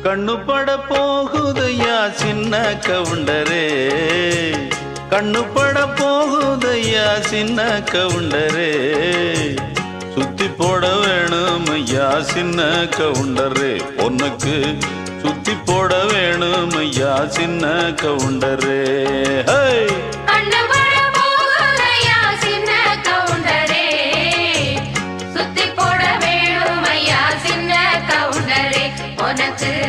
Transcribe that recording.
கண்ணு பட போகுதையா சின்ன கவுண்டரே, கண்ணு பட போகுதையா சின்ன கவுண்டரே, சுத்தி போட வேணும் ஐயா சின்ன கவுண்டரே, உனக்கு சுத்தி போட வேணும் ஐயா சின்ன கவுண்டரே. உனக்கு